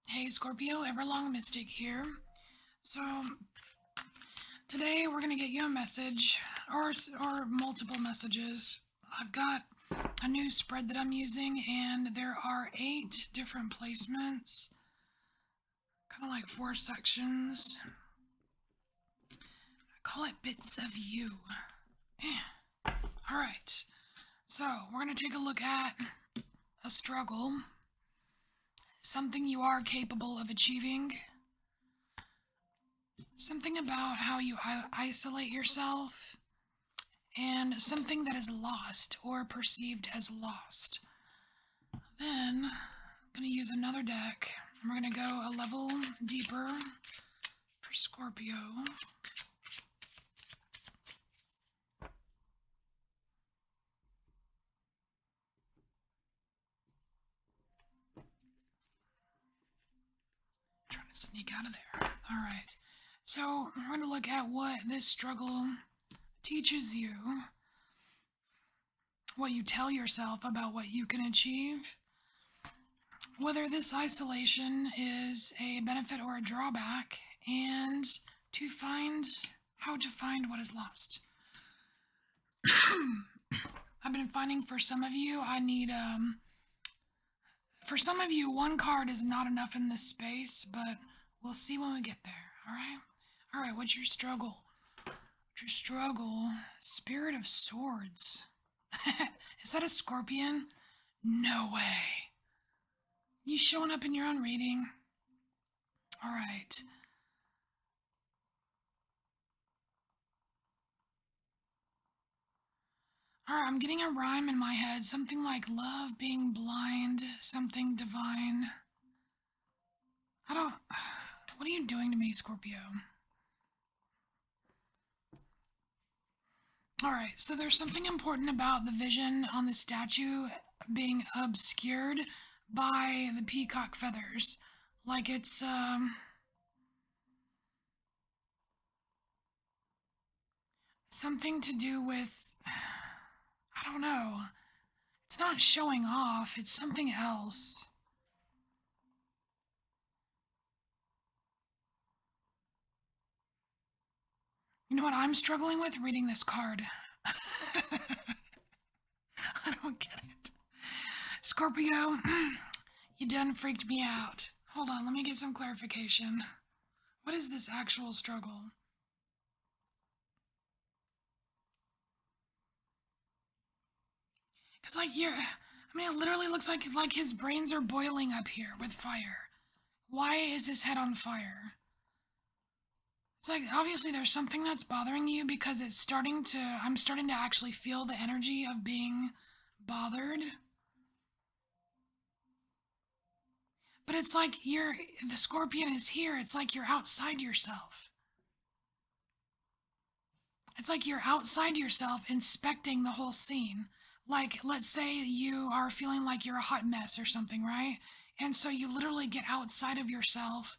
Hey Scorpio, EverlongMystic here. So today we're gonna get you a message, or multiple messages. I've got a new spread that I'm using, and there are 8 different placements, kind of like 4 sections. I call it bits of you. All right. So we're gonna take a look at a struggle, something you are capable of achieving, something about how you isolate yourself, and something that is lost or perceived as lost. Then I'm going to use another deck, and we're going to go a level deeper for Scorpio. Trying to sneak out of there. Alright, so we're going to look at what this struggle teaches you, what you tell yourself about what you can achieve, whether this isolation is a benefit or a drawback, and to find how to find what is lost. I've been finding for some of you, for some of you, one card is not enough in this space, but we'll see when we get there, alright? Alright, what's your struggle? What's your struggle? Spirit of Swords. Is that a scorpion? No way. You showing up in your own reading? Alright. Alright, I'm getting a rhyme in my head. Something like love being blind, something divine. What are you doing to me, Scorpio? Alright, so there's something important about the vision on the statue being obscured by the peacock feathers. Like it's, something to do with, I don't know. It's not showing off, it's something else. You know what I'm struggling with? Reading this card. I don't get it. Scorpio, you done freaked me out. Hold on, let me get some clarification. What is this actual struggle? Because, like, it literally looks like his brains are boiling up here with fire. Why is his head on fire? It's like, obviously there's something that's bothering you because I'm starting to actually feel the energy of being bothered. But it's like the scorpion is here. It's like you're outside yourself. It's like you're outside yourself inspecting the whole scene. Like, let's say you are feeling like you're a hot mess or something, right? And so you literally get outside of yourself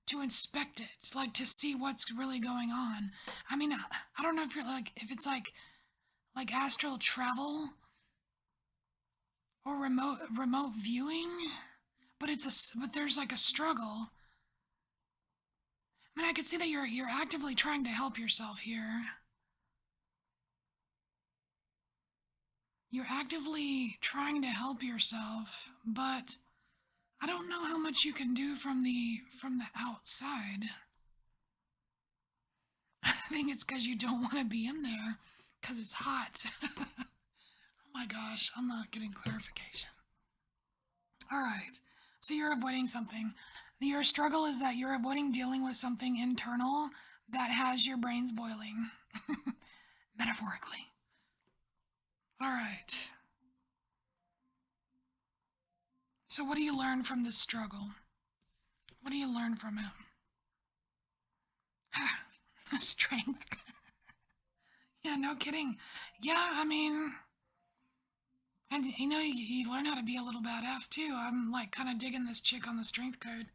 to inspect it, like to see what's really going on. I mean, I don't know if it's like astral travel or remote viewing, but but there's like a struggle. I mean, I could see that you're actively trying to help yourself here. You're actively trying to help yourself, but I don't know how much you can do from the outside. I think it's because you don't want to be in there because it's hot. Oh my gosh, I'm not getting clarification. All right, so you're avoiding something. Your struggle is that you're avoiding dealing with something internal that has your brains boiling, metaphorically. All right. So, what do you learn from this struggle? What do you learn from it? Strength. Yeah, no kidding. Yeah, I mean, and you learn how to be a little badass too. I'm like kind of digging this chick on the strength code.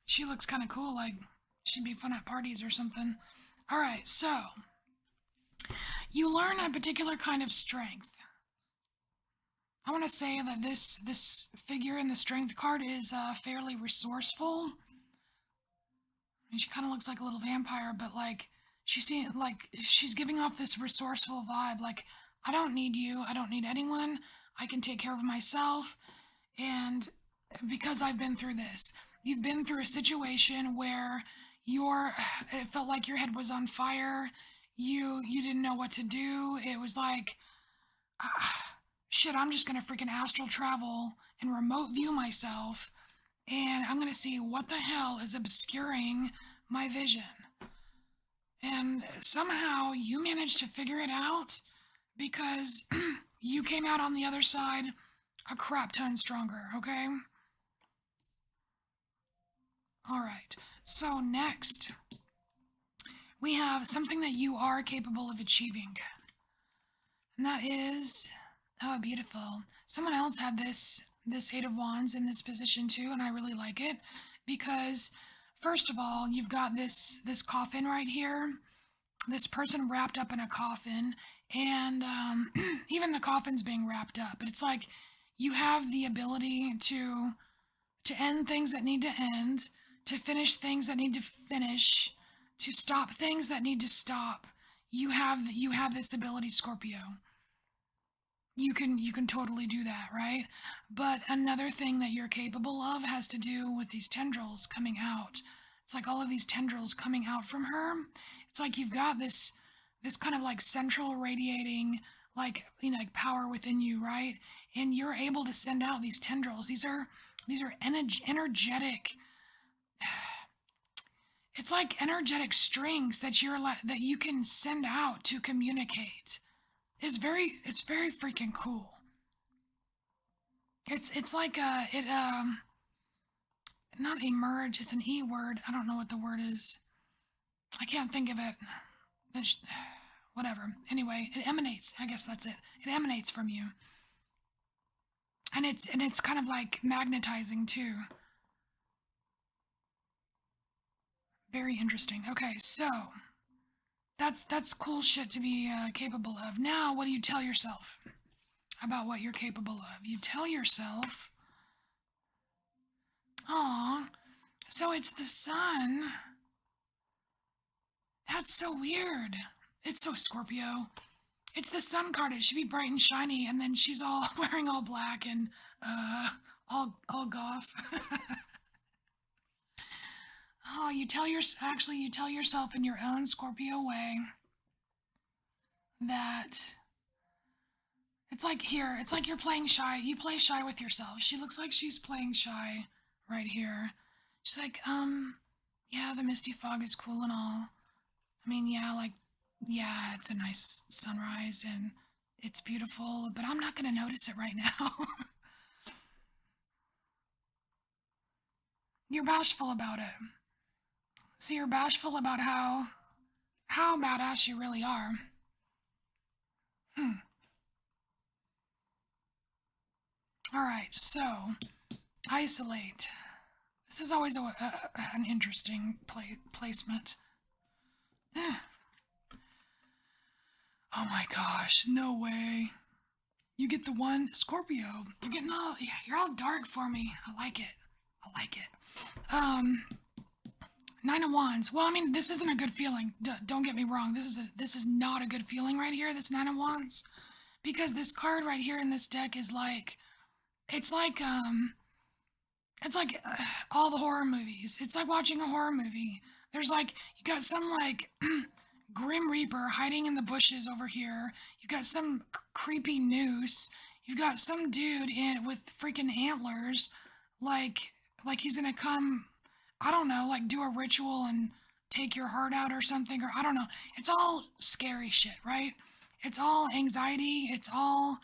She looks kind of cool, like she'd be fun at parties or something. All right, so you learn a particular kind of strength. I want to say that this figure in the strength card is fairly resourceful. I mean, she kind of looks like a little vampire, but like she's giving off this resourceful vibe. Like, I don't need you. I don't need anyone. I can take care of myself. And because I've been through this, you've been through a situation where it felt like your head was on fire. You didn't know what to do. It was like, shit, I'm just gonna freaking astral travel and remote view myself, and I'm gonna see what the hell is obscuring my vision. And somehow you managed to figure it out because you came out on the other side a crap ton stronger, okay? Alright, so next we have something that you are capable of achieving. And that is, oh, beautiful. Someone else had this Eight of Wands in this position too, and I really like it because, first of all, you've got this coffin right here. This person wrapped up in a coffin, and even the coffin's being wrapped up. But it's like you have the ability to end things that need to end, to finish things that need to finish, to stop things that need to stop. You have this ability, Scorpio. You can totally do that, right? But another thing that you're capable of has to do with these tendrils coming out. It's like all of these tendrils coming out from her. It's like you've got this kind of like central radiating, like, like power within you, right? And you're able to send out these tendrils. These are energetic. It's like energetic strings that that you can send out to communicate. It's very freaking cool. It's like it not emerge, it's an E word. I don't know what the word is. I can't think of it. Whatever. Anyway, it emanates. I guess that's it. It emanates from you. And it's kind of like magnetizing too. Very interesting. Okay, so that's cool shit to be capable of. Now, what do you tell yourself about what you're capable of? You tell yourself, "Aw, so it's the sun." That's so weird. It's so Scorpio. It's the sun card. It should be bright and shiny, and then she's all wearing all black and all goth. Oh, you tell yourself in your own Scorpio way that it's like you're playing shy. You play shy with yourself. She looks like she's playing shy right here. She's like, yeah, the misty fog is cool and all. I mean, yeah, like, yeah, it's a nice sunrise and it's beautiful, but I'm not gonna notice it right now. You're bashful about it. So you're bashful about how badass you really are. Hmm. All right, so isolate. This is always an interesting placement. Eh. Oh my gosh, no way. You get the one Scorpio. You're getting all, yeah, you're all dark for me. I like it. I like it. Nine of Wands. Well, I mean, this isn't a good feeling. Don't get me wrong. This is not a good feeling right here. This Nine of Wands, because this card right here in this deck is like, it's like it's like all the horror movies. It's like watching a horror movie. There's like you got some like Grim Reaper hiding in the bushes over here. You've got some creepy noose. You've got some dude with freaking antlers, like he's gonna come. I don't know, like do a ritual and take your heart out or something, or I don't know. It's all scary shit, right? It's all anxiety. It's all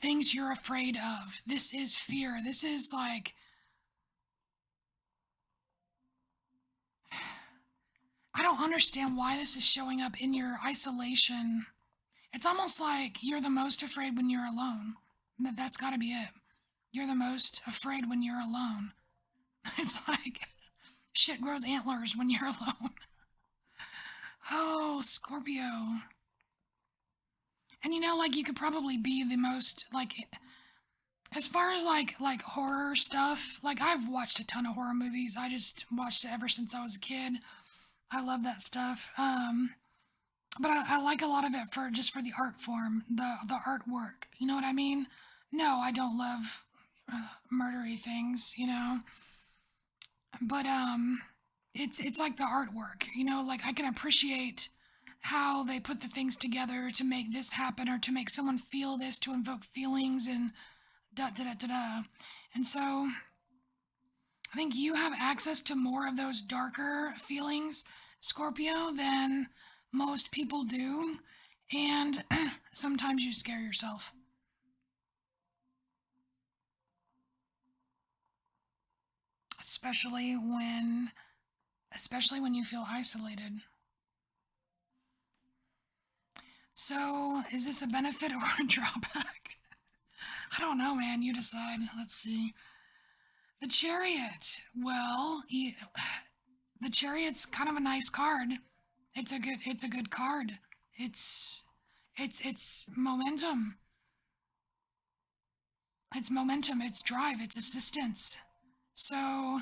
things you're afraid of. This is fear. This is like I don't understand why this is showing up in your isolation. It's almost like you're the most afraid when you're alone. That's got to be it. You're the most afraid when you're alone. It's like shit grows antlers when you're alone. Oh, Scorpio. And like you could probably be the most like as far as like horror stuff, like I've watched a ton of horror movies. I just watched it ever since I was a kid. I love that stuff. But I like a lot of it for just for the art form, the artwork. You know what I mean? No, I don't love murdery things, but it's like the artwork. Like I can appreciate how they put the things together to make this happen or to make someone feel this, to invoke feelings and da da da da da. And so I think you have access to more of those darker feelings, Scorpio, than most people do. And sometimes you scare yourself, especially when especially when you feel isolated. So, is this a benefit or a drawback? I don't know, man. You decide. Let's see. The Chariot. Well, the Chariot's kind of a nice card. It's a good card. It's it's momentum. It's momentum, it's drive, it's assistance. So, I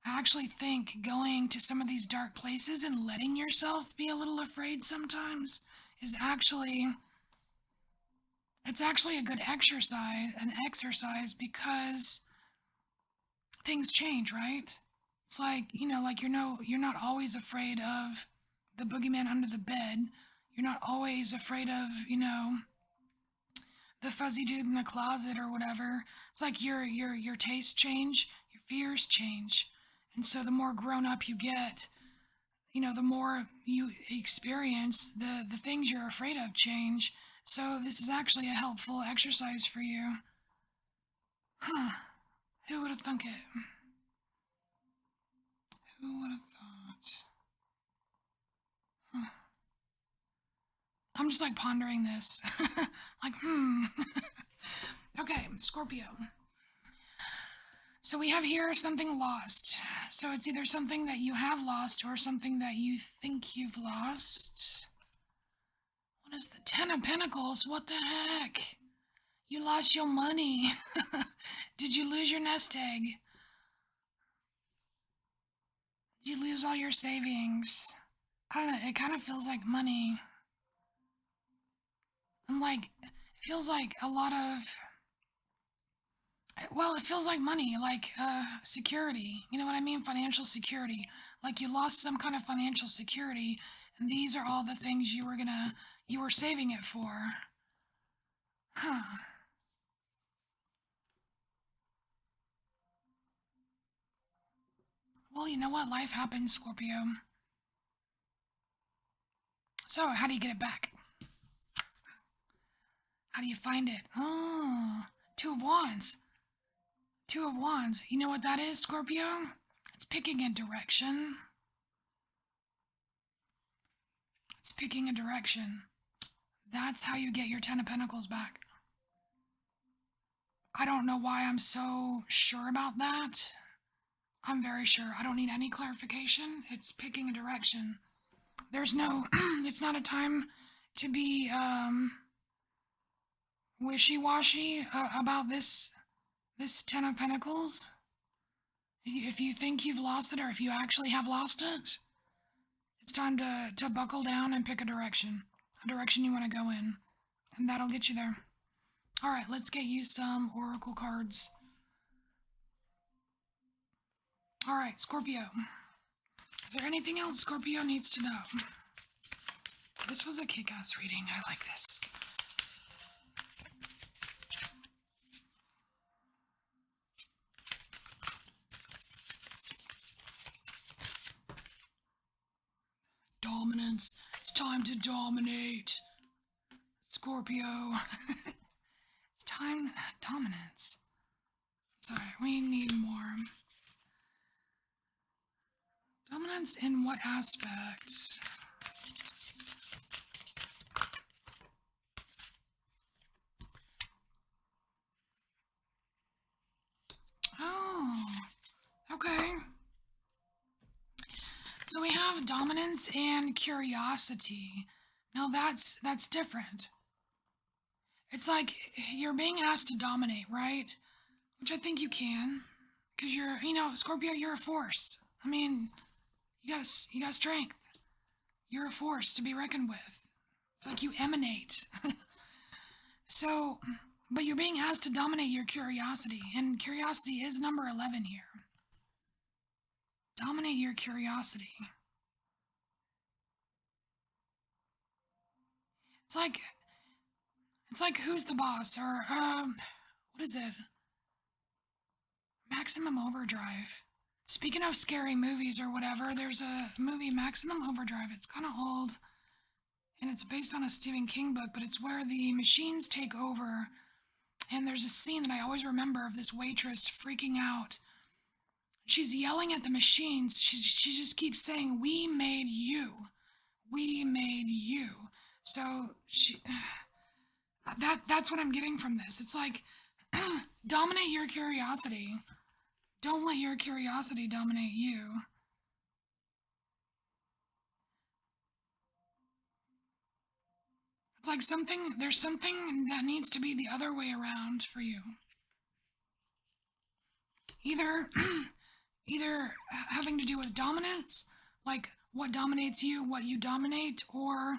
actually think going to some of these dark places and letting yourself be a little afraid sometimes is actually it's actually a good exercise because things change, right? It's like, like you're not always afraid of the boogeyman under the bed. You're not always afraid of, the fuzzy dude in the closet or whatever. It's like your tastes change, your fears change. And so the more grown up you get, the more you experience the things you're afraid of change. So this is actually a helpful exercise for you. Huh. Who would have thunk it? Who would have thought? Huh. I'm just like pondering this. like. Okay, Scorpio. So we have here something lost. So it's either something that you have lost or something that you think you've lost. What is the Ten of Pentacles? What the heck? You lost your money. Did you lose your nest egg? Did you lose all your savings? I don't know. It kind of feels like money. And like, it feels like a lot of. Well, it feels like money, like security. You know what I mean? Financial security. Like you lost some kind of financial security, and these are all the things you were saving it for. Huh. Well, you know what? Life happens, Scorpio. So, how do you get it back? How do you find it? Oh, Two of Wands. Two of Wands. You know what that is, Scorpio? It's picking a direction. It's picking a direction. That's how you get your Ten of Pentacles back. I don't know why I'm so sure about that. I'm very sure. I don't need any clarification. It's picking a direction. There's no, it's not a time to be wishy-washy about this Ten of Pentacles. If you think you've lost it or if you actually have lost it, it's time to buckle down and pick a direction you want to go in. And that'll get you there. All right, let's get you some oracle cards. All right, Scorpio. Is there anything else Scorpio needs to know? This was a kick-ass reading. I like this. Dominance. It's time to dominate. Scorpio. It's time. Dominance. Sorry, we need more. Dominance in what aspect? Oh, okay. So we have dominance and curiosity. Now that's different. It's like you're being asked to dominate, right? Which I think you can, because Scorpio, you're a force. I mean, you got strength. You're a force to be reckoned with. It's like you emanate. So, but you're being asked to dominate your curiosity, and curiosity is number 11 here. Dominate your curiosity. It's like who's the boss, or what is it? Maximum Overdrive. Speaking of scary movies or whatever, there's a movie, Maximum Overdrive. It's kind of old, and it's based on a Stephen King book, but it's where the machines take over. And there's a scene that I always remember of this waitress freaking out. She's yelling at the machines. She just keeps saying, "We made you. We made you." So that's what I'm getting from this. It's like dominate your curiosity. Don't let your curiosity dominate you. It's like there's something that needs to be the other way around for you. Either either having to do with dominance, like what dominates you, what you dominate, or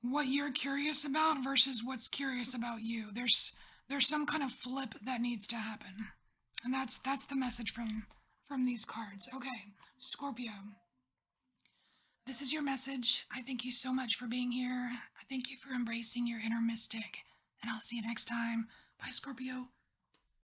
what you're curious about versus what's curious about you. There's some kind of flip that needs to happen. And that's the message from these cards. Okay, Scorpio. This is your message. I thank you so much for being here. I thank you for embracing your inner mystic. And I'll see you next time. Bye, Scorpio.